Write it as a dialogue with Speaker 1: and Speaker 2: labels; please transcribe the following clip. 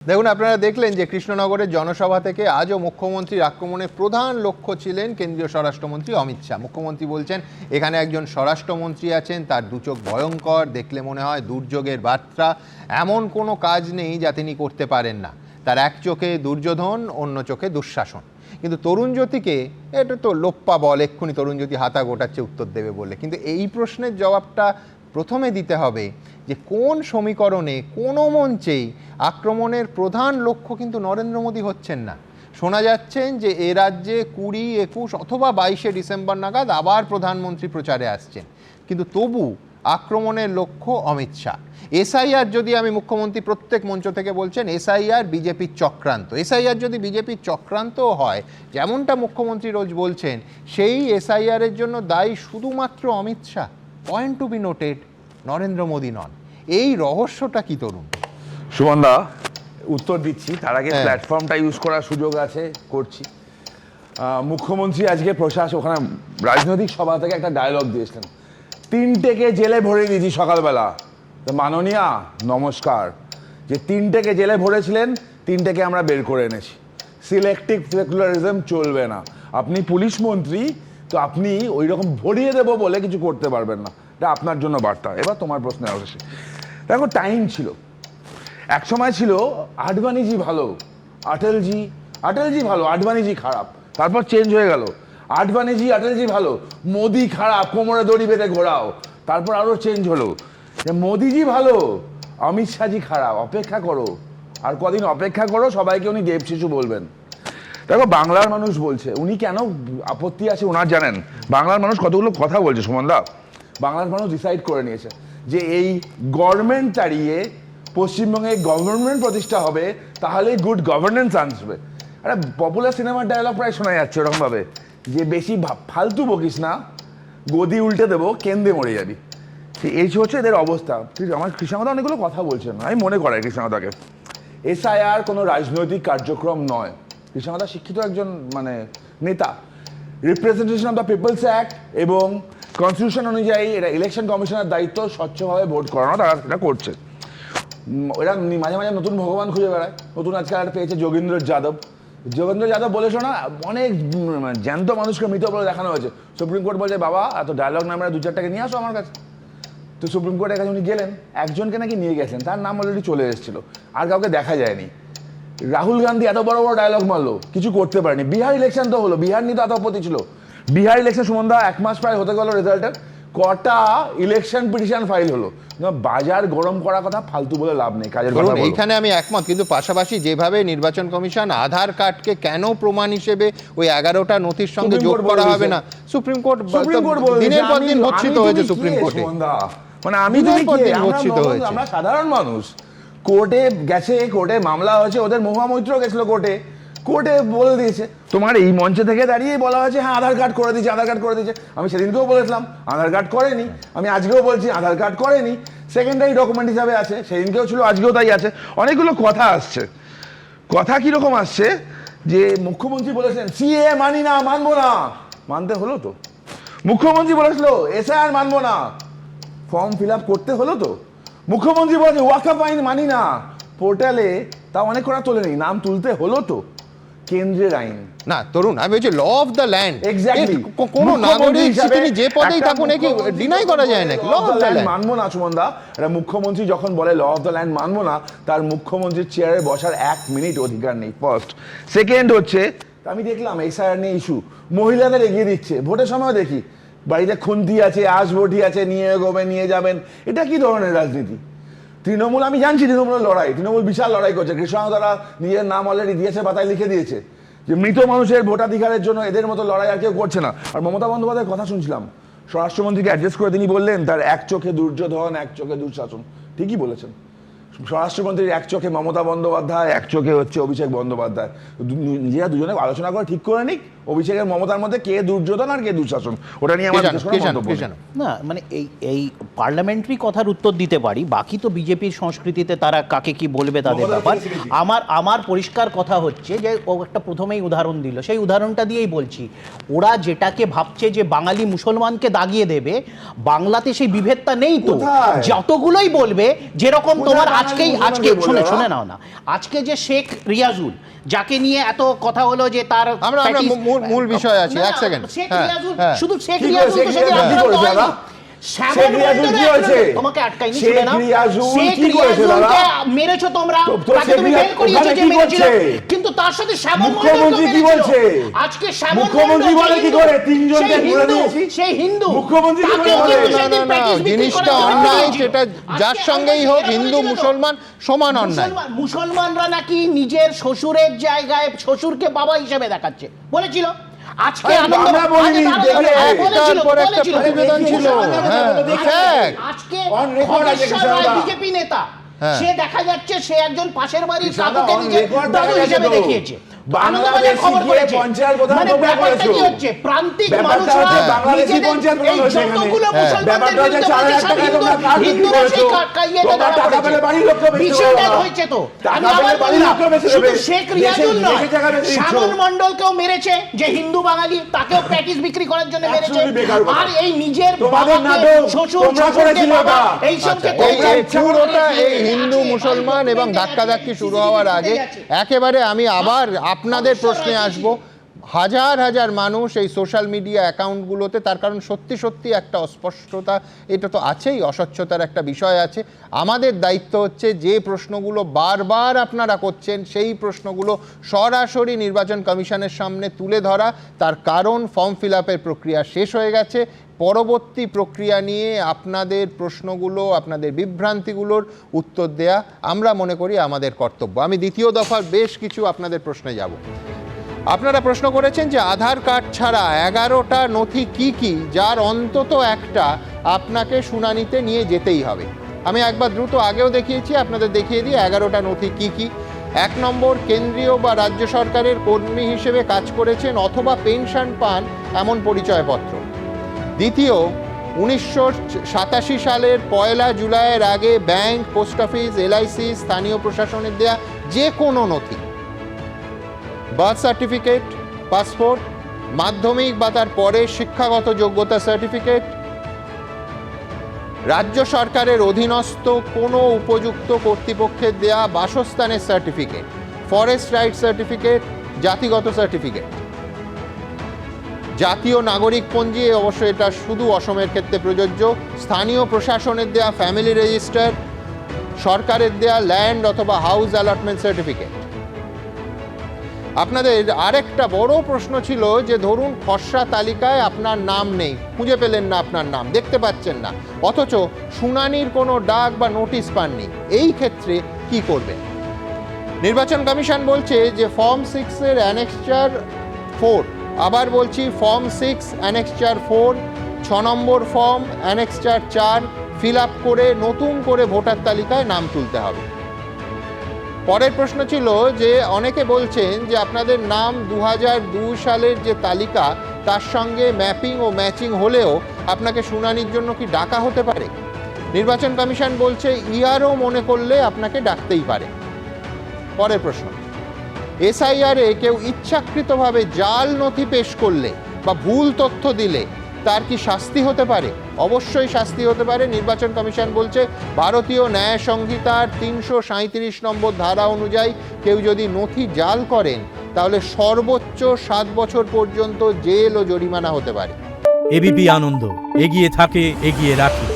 Speaker 1: দেখুন, আপনারা দেখলেন যে কৃষ্ণনগরের জনসভা থেকে আজও মুখ্যমন্ত্রীর আক্রমণের প্রধান লক্ষ্য ছিলেন কেন্দ্রীয় স্বরাষ্ট্রমন্ত্রী অমিত শাহ। মুখ্যমন্ত্রী বলছেন এখানে একজন স্বরাষ্ট্রমন্ত্রী আছেন, তার দু চোখ ভয়ঙ্কর, দেখলে মনে হয় দুর্যোগের বার্তা। এমন কোনো কাজ নেই যা তিনি করতে পারেন না। তার এক চোখে দুর্যোধন, অন্য চোখে দুঃশাসন। কিন্তু তরুণজ্যোতিকে এটা তো লোপ্পা বল, এক্ষুনি তরুণজ্যোতি হাতা গোটাচ্ছে উত্তর দেবে বলে। কিন্তু এই প্রশ্নের জবাবটা প্রথমে দিতে হবে যে কোন সমীকরণে, কোনো মঞ্চেই আক্রমণের প্রধান লক্ষ্য কিন্তু নরেন্দ্র মোদী হচ্ছেন না। শোনা যাচ্ছেন যে এ রাজ্যে 20, 21 অথবা 22শে ডিসেম্বর নাগাদ আবার প্রধানমন্ত্রী প্রচারে আসছেন, কিন্তু তবু আক্রমণের লক্ষ্য অমিত শাহ। এসআইআর যদি, আমি মুখ্যমন্ত্রী প্রত্যেক মঞ্চ থেকে বলছেন এসআইআর বিজেপির চক্রান্ত, এসআইআর যদি বিজেপির চক্রান্তও হয়, যেমনটা মুখ্যমন্ত্রী রোজ বলছেন, সেই এসআইআরের জন্য দায়ী শুধুমাত্র Amit Shah. Point to be noted, Narendra Modi নন। এই রহস্যটা কি তরুণ?
Speaker 2: সুমনদা, উত্তর দিচ্ছি, তার আগে প্ল্যাটফর্মটা ইউজ করার সুযোগ আছে, করছি। মুখ্যমন্ত্রী আজকে প্রশাসন ওখানে রাজনৈতিক সভা থেকে একটা ডায়লগ দিয়েছিলেন, 3টেকে জেলে ভরে দিয়েছি সকালবেলা। তো মাননীয়া নমস্কার, যে 3টেকে জেলে ভরেছিলেন, 3টেকে আমরা বের করে এনেছি। সিলেক্টিভ সেকুলারিজম চলবে না। আপনি পুলিশ মন্ত্রী, তো আপনি ওই রকম ভরিয়ে দেবো বলে কিছু করতে পারবেন না। এটা আপনার জন্য বার্তা। এবার তোমার প্রশ্নে আসে। দেখো, টাইম ছিল, এক সময় ছিল আডবাণীজি ভালো, আটলজি ভালো, আডবাণীজি খারাপ, তারপর চেঞ্জ হয়ে গেল আটলজি ভালো, মোদি খারাপ, কোমরে দড়ি বেঁধে ঘোরাও, তারপর আরো চেঞ্জ হলো যে মোদিজি ভালো, অমিত শাহজি খারাপ। অপেক্ষা করো, আর কদিন অপেক্ষা করো, সবাইকে উনি দেব শিশু বলবেন। দেখো, বাংলার মানুষ বলছে, উনি কেন আপত্তি আছে ওনার জানেন? বাংলার মানুষ কতগুলো কথা বলছে সুমনদা। বাংলার মানুষ ডিসাইড করে নিয়েছে যে এই গভর্নমেন্ট তাড়িয়ে পশ্চিমবঙ্গে গভর্নমেন্ট প্রতিষ্ঠা হবে, তাহলে গুড গভর্নেন্স আসবে। একটা পপুলার সিনেমার ডায়লগ প্রায় শোনা যাচ্ছে ওরকমভাবে, যে বেশি ফালতু বকিস না, গদি উল্টে দেবো, কেন্দ্রে মরে যাবি। এই হচ্ছে এদের অবস্থা। ঠিক, আমার কৃষ্ণদা অনেকগুলো কথা বলছেন, আমি মনে করাই কৃষ্ণদাকে, এসআইআর কোনো রাজনৈতিক কার্যক্রম নয়। কৃষ্ণদা শিক্ষিত একজন নেতা। Representation of the people's act এবং কনস্টিটিউশন অনুযায়ী এটা ইলেকশন কমিশনের দায়িত্ব স্বচ্ছভাবে ভোট করানো, তারা সেটা করছে। এরা মাঝে মাঝে নতুন ভগবান খুঁজে বেড়ায়। নতুন আজকাল একটা পেয়েছে যোগেন্দ্র যাদব বলে শোনা, অনেক জ্যান্ত মানুষকে মৃত বলে দেখানো হয়েছে। সুপ্রিম কোর্ট বলছে বাবা এত ডায়লগ নামে 2-4টাকে নিয়ে আসো আমার কাছে। তো সুপ্রিম কোর্টের কাছে উনি গেলেন, একজনকে নাকি নিয়ে গেছেন, তার নাম অলরেডি চলে এসেছিল, আর কাউকে দেখা যায়নি। রাহুল গান্ধী এত বড় বড় ডায়লগ মারলো, কিছু করতে পারেনি। বিহার ইলেকশন তো হলো, বিহার নিয়ে তো এত আপত্তি ছিল। বিহার ইলেকশন সুমনদা 1 মাস প্রায় হতে গেল রেজাল্টের, কটা ইলেকশন পিটিশন ফাইল হলো। বাজার গরম করার কথা ফালতু বলে লাভ নেই, কাজের কথা বলো।
Speaker 1: এইখানে আমি একমত, কিন্তু পাশাপাশি যেভাবে নির্বাচন কমিশন আধার কার্ডকে কেন প্রমাণ হিসেবে ওই 11টা নথির সঙ্গে যোগ করা হবে না, সুপ্রিম কোর্ট দিনের পর দিন ভর্ৎসিত হয়েছে সুপ্রিম কোর্টে।
Speaker 2: আমি আমরা সাধারণ মানুষ, কোর্টে গেছে, কোর্টে মামলা হয়েছে, ওদের মহামৈত্র গেছিল কোর্টে, কোর্টে বলে দিয়েছে। তোমার এই মঞ্চে থেকে দাঁড়িয়ে বলা হয়েছে হ্যাঁ আধার কার্ড করে দিয়েছে, আধার কার্ড করে দিয়েছে। আমি সেদিনকেও বলেছিলাম আধার কার্ড করেনি, আমি আজকেও বলছি আধার কার্ড করেনি, সেকেন্ডারি ডকুমেন্ট হিসাবে আছে। সেদিনকেও ছিল, আজকেও তাই আছে। অনেকগুলো কথা আসছে। কথা কিরকম আসছে যে মুখ্যমন্ত্রী বলেছেন সিএ মানি না, মানবো না, মানতে হলো তো। মুখ্যমন্ত্রী বলেছিল এসআইআর মানবো না, ফর্ম ফিল আপ করতে হলো তো। মুখ্যমন্ত্রী বলেছে ওয়াকআপ আইন মানি না, পোর্টালে তা অনেক করা তোলে নেই, নাম তুলতে হলো তো। কেন্দ্রের আইন
Speaker 1: না তরুণ, আমি বলছি law of the land.
Speaker 2: Exactly,
Speaker 1: কোন নাগরিক তিনি যে পদেই থাকুন নাকি ডিনাই করা যায় নাকি ল অফ দ্য ল্যান্ড
Speaker 2: মানবো না। সুমনদা, এটা মুখ্যমন্ত্রী যখন বলে ল অফ দ্য ল্যান্ড মানবো না, তার মুখ্যমন্ত্রীর চেয়ারে বসার 1 মিনিট অধিকার নেই। ফার্স্ট। সেকেন্ড হচ্ছে, আমি দেখলাম এসআইআর নিয়ে ইস্যু, মহিলাদের এগিয়ে দিচ্ছে। ভোটের সময় দেখি বাড়িতে খুন্তি আছে, আশবটি আছে, নিয়ে এগোবেন, নিয়ে যাবেন। এটা কি ধরনের রাজনীতি? তৃণমূল, আমি জানছি তৃণমূলের লড়াই, তৃণমূল বিশাল লড়াই করছে। কৃষ্ণদারা নিজের নাম অলরেডি দিয়েছে, পাতায় লিখে দিয়েছে যে মৃত মানুষের ভোটাধিকারের জন্য এদের মতো লড়াই আর কেউ করছে না। আর মমতা বন্দ্যোপাধ্যায়ের কথা শুনছিলাম, স্বরাষ্ট্রমন্ত্রীকে অ্যাড্রেস করে তিনি বললেন তার 1 চোখে দুর্যোধন, 1 চোখে দুঃশাসন। ঠিকই বলেছেন। স্বরাষ্ট্রমন্ত্রীর 1 চোখে মমতা বন্দ্যোপাধ্যায়, 1 চোখে হচ্ছে অভিষেক বন্দ্যোপাধ্যায়। নিজেরা দুজনে আলোচনা করে ঠিক করে নিক, অভিষেকের মমতার মধ্যে কে দুর্যোধন আর কে দুঃশাসন, ওটা নিয়ে আমার বিশেষ কোনো মন্তব্য নেই।
Speaker 3: না মানে এই পার্লামেন্টারি কথার উত্তর দিতে পারি, বাকি তো বিজেপির সংস্কৃতিতে তারা কাকে কি বলবে তাদের ব্যাপার। আমার পরিষ্কার কথা হচ্ছে যে ও একটা প্রথমেই উদাহরণ দিল, সেই উদাহরণটা দিয়েই বলছি, ওরা যেটাকে ভাবছে যে বাঙালি মুসলমানকে দাগিয়ে দেবে, বাংলাতে সেই বিভেদটা নেই তো। যতগুলোই বলবে, যেরকম তোমার আজকে শুনে নাও না, আজকে যে শেখ রিয়াজুল যাকে নিয়ে এত কথা হলো যে তার
Speaker 1: আমরা মূল বিষয় আছে, এক সেকেন্ড।
Speaker 3: শেখ রিয়াজুল, শুধু শেখ রিয়াজুল তো সেদিন আক্রান্ত হয়নি।
Speaker 2: শেখ রিয়াজুল কি হয়েছে?
Speaker 3: তোমাকে আটকাইনি,
Speaker 2: শেখ
Speaker 3: শুনে নাও।
Speaker 2: রিয়াজুল
Speaker 3: শেখ
Speaker 2: কি করেছে দাদা?
Speaker 3: রিয়াজুলকে মেরেছো তোমরা, তাকে তুমি বের করিয়েছো যে মেরেছিল, কিন্তু তার সাথে শ্যামল
Speaker 2: মুখ্যমন্ত্রী কি বলছে?
Speaker 3: আজকে শ্যামল
Speaker 2: মুখ্যমন্ত্রী বলে কি করে তিনজনকে ঘুরে দিয়েছি?
Speaker 3: সেই হিন্দু
Speaker 2: মুখ্যমন্ত্রী কি
Speaker 3: তাকেও
Speaker 2: বলে?
Speaker 3: কিন্তু সেদিন প্যাকেজ বিক্রি
Speaker 1: জিনিসটা
Speaker 3: করার জন্য
Speaker 1: অন্যায়,
Speaker 3: দিয়েছিল।
Speaker 1: সেটা যার সঙ্গেই হোক, হিন্দু মুসলমান সমান অন্যায়।
Speaker 3: মুসলমানরা নাকি নিজের শ্বশুরের জায়গায় শ্বশুরকে বাবা হিসেবে দেখাচ্ছে বলেছিল। আজকে
Speaker 2: আমরা বলিনি, দেখলে
Speaker 1: একটার পর একটা প্রতিবেদন ছিল।
Speaker 3: আজকে বিজেপি নেতা, সে দেখা যাচ্ছে সে একজন পাশের বাড়ির কাকুকে নিজের দাদু হিসেবে দেখিয়েছে। আনন্দবাজার খবর করেছে। মানে ব্যাপারটা কি হচ্ছে, প্রান্তিক মানুষরা নিজেদের এই যতগুলো মুসলমানদের বিরুদ্ধে বলছে সব হিন্দুরা সেই ইয়েতে ধরা পড়েছে। বিষয়টা হয়েছে তো, আমি আবার বললাম, শুধু শেখ রিয়াজুল নয়, শ্যামল মণ্ডলকেও মেরেছে, যে হিন্দু বাঙালি, তাকেও প্যাকেজ বিক্রি করার জন্য মেরেছে। আর এই নিজের বাবাকে, শ্বশুরকে বাবা, এইসবকে
Speaker 1: পুরোটা এই হিন্দু মুসলমান এবং ধাক্কাধাক্কি শুরু হওয়ার আগে একেবারে আমি আবার আপনাদের প্রশ্নে আসব। হাজার হাজার মানুষ এই সোশ্যাল মিডিয়া অ্যাকাউন্টগুলোতে, তার কারণ সত্যি সত্যি একটা অস্পষ্টতা, এটা তো আছেই, অস্বচ্ছতার একটা বিষয় আছে। আমাদের দায়িত্ব হচ্ছে যে প্রশ্নগুলো বারবার আপনারা করছেন, সেই প্রশ্নগুলো সরাসরি নির্বাচন কমিশনের সামনে তুলে ধরা। তার কারণ ফর্ম ফিল আপের প্রক্রিয়া শেষ হয়ে গেছে, পরবর্তী প্রক্রিয়া নিয়ে আপনাদের প্রশ্নগুলো, আপনাদের বিভ্রান্তিগুলোর উত্তর দেয়া আমরা মনে করি আমাদের কর্তব্য। আমি দ্বিতীয় দফার বেশ কিছু আপনাদের প্রশ্নে যাব। আপনারা প্রশ্ন করেছেন যে আধার কার্ড ছাড়া 11টা নথি কি কি, যার অন্তত একটা আপনাকে শুনানিতে নিয়ে যেতেই হবে। আমি একবার দ্রুত আগেও দেখিয়েছি, আপনাদের দেখিয়ে দিই 11টা নথি কি কি। 1 নম্বর, কেন্দ্রীয় বা রাজ্য সরকারের কর্মী হিসেবে কাজ করেছেন অথবা পেনশন পান এমন পরিচয়পত্র। দ্বিতীয়, 1987 সালের 1 জুলাইয়ের আগে ব্যাংক, পোস্ট অফিস, এলআইসি, স্থানীয় প্রশাসনের দেয়া যে কোনো নথি। বার্থ সার্টিফিকেট, পাসপোর্ট, মাধ্যমিক বা তার পরে শিক্ষাগত যোগ্যতা সার্টিফিকেট, রাজ্য সরকারের অধীনস্থ কোনো উপযুক্ত কর্তৃপক্ষের দেয়া বাসস্থানের সার্টিফিকেট, ফরেস্ট রাইট সার্টিফিকেট, জাতিগত সার্টিফিকেট, জাতীয় নাগরিকপঞ্জি, অবশ্য এটা শুধু অসমের ক্ষেত্রে প্রযোজ্য, স্থানীয় প্রশাসনের দেয়া ফ্যামিলি রেজিস্টার, সরকারের দেয়া ল্যান্ড অথবা হাউস অ্যালটমেন্ট সার্টিফিকেট। আপনাদের আরেকটা বড় প্রশ্ন ছিল যে ধরুন খসড়া তালিকায় আপনার নাম নেই, খুঁজে পেলেন না, আপনার নাম দেখতে পাচ্ছেন না, অথচ শুনানির কোনো ডাক বা নোটিশ পাননি, এই ক্ষেত্রে কি করবেন? নির্বাচন কমিশন বলছে যে ফর্ম 6-এর অ্যানেক্সচার 4, আবার বলছি ফর্ম 6 অ্যানেক্সচার 4, 6 নম্বর ফর্ম অ্যানেক্সচার 4 ফিল আপ করে নতুন করে ভোটার তালিকায় নাম তুলতে হবে। পরের প্রশ্ন ছিল যে অনেকে বলছেন যে আপনাদের নাম 2002 সালের যে তালিকা তার সঙ্গে ম্যাপিং ও ম্যাচিং হলেও আপনাকে শুনানির জন্য কি ডাকা হতে পারে? নির্বাচন কমিশন বলছে ইআরও মনে করলে আপনাকে ডাকতেই পারে। পরের প্রশ্ন, এসআইআরে কেউ ইচ্ছাকৃতভাবে জাল নথি পেশ করলে বা ভুল তথ্য দিলে তার কি শাস্তি হতে পারে? অবশ্যই শাস্তি হতে পারে। নির্বাচন কমিশন বলছে ভারতীয় ন্যায় সংহিতার 337 নম্বর ধারা অনুযায়ী কেউ যদি নথি জাল করেন তাহলে সর্বোচ্চ 7 বছর পর্যন্ত জেল ও জরিমানা হতে পারে।
Speaker 4: এবিপি আনন্দ, এগিয়ে থাকে, এগিয়ে রাখে।